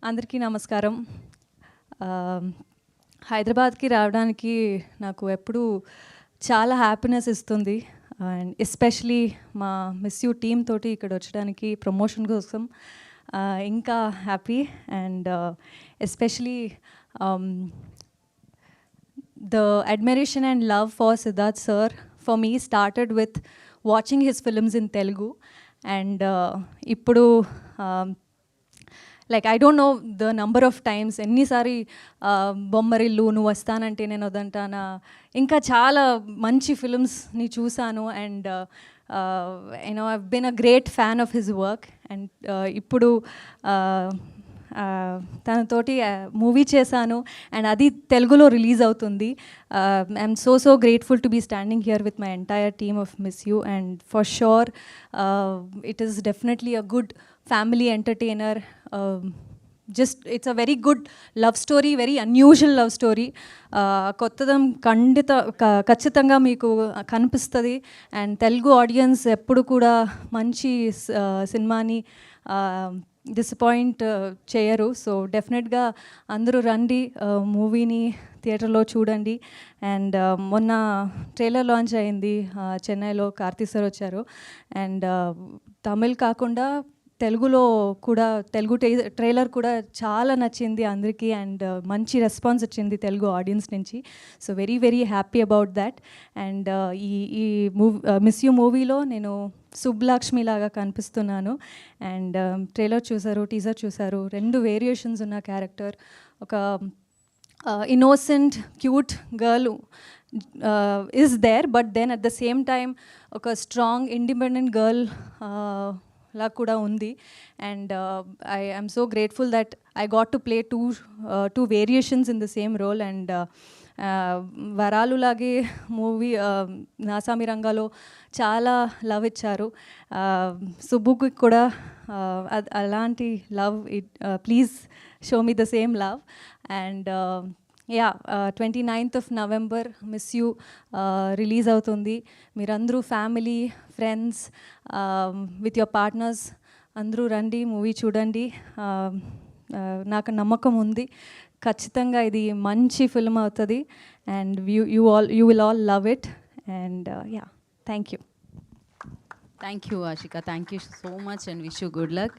అందరికీ నమస్కారం. హైదరాబాద్కి రావడానికి నాకు ఎప్పుడూ చాలా హ్యాపీనెస్ ఇస్తుంది. అండ్ ఎస్పెషలీ మా మిస్ యూ టీమ్ తోటి ఇక్కడ వచ్చడానికి ప్రమోషన్ కోసం ఇంకా happy. And especially the admiration and love for Siddharth sir for me started with watching his films in Telugu. And ippudu like I don't know the number of times ఎన్నిసారి బొమ్మరిల్లు నువ్వు వస్తానంటే నేను వదంటానా ఇంకా చాలా మంచి ఫిల్మ్స్ని చూసాను. And you know I've been a great fan of his work. And ఇప్పుడు తనతోటి మూవీ చేశాను అండ్ అది తెలుగులో రిలీజ్ అవుతుంది. I'm so grateful to be standing here with my entire team of miss you. And for sure it is definitely a good family entertainer. Just it's a very good love story, very unusual love story. కొత్తదం ఖచ్చితంగా మీకు కనిపిస్తుంది. And Telugu audience ఎప్పుడు కూడా మంచి సినిమాని disappoint చేయరు. So డెఫినెట్గా అందరూ రండి, మూవీని థియేటర్లో చూడండి. అండ్ మొన్న ట్రైలర్ లాంచ్ అయింది చెన్నైలో, కార్తీ సార్ వచ్చారు. అండ్ తమిళ్ కాకుండా తెలుగులో కూడా తెలుగు ట్రైలర్ కూడా చాలా నచ్చింది అందరికీ. అండ్ మంచి రెస్పాన్స్ వచ్చింది తెలుగు ఆడియన్స్ నుంచి. So very happy about that. And ఈ మూవీ మిస్ యూ మూవీలో నేను సుబ్బలక్ష్మి లాగా కనిపిస్తున్నాను. అండ్ ట్రైలర్ చూసారు, టీజర్ చూసారు, 2 వేరియేషన్స్ ఉన్న క్యారెక్టర్. ఒక innocent cute girl is there, but then at the same time ఒక స్ట్రాంగ్ ఇండిపెండెంట్ గర్ల్ లా కూడా ఉంది. And I am so grateful that I got to play two variations in the same role. And వరాలులాగే movie నాసామి రంగాలో చాలా love ఇచ్చారు. సుబ్బుకి కూడా అలాంటి love, please show me the same love. And yeah 29th of November miss you release అవుతుంది. మీరందరూ family, friends, with your partners అందరూ రండి, మూవీ చూడండి. నాకు నమ్మకం ఉంది ఖచ్చితంగా ఇది మంచి ఫిల్మ్ అవుతుంది. And you will all love it. And yeah, thank you. Thank you, Ashika. Thank you so much and wish you good luck.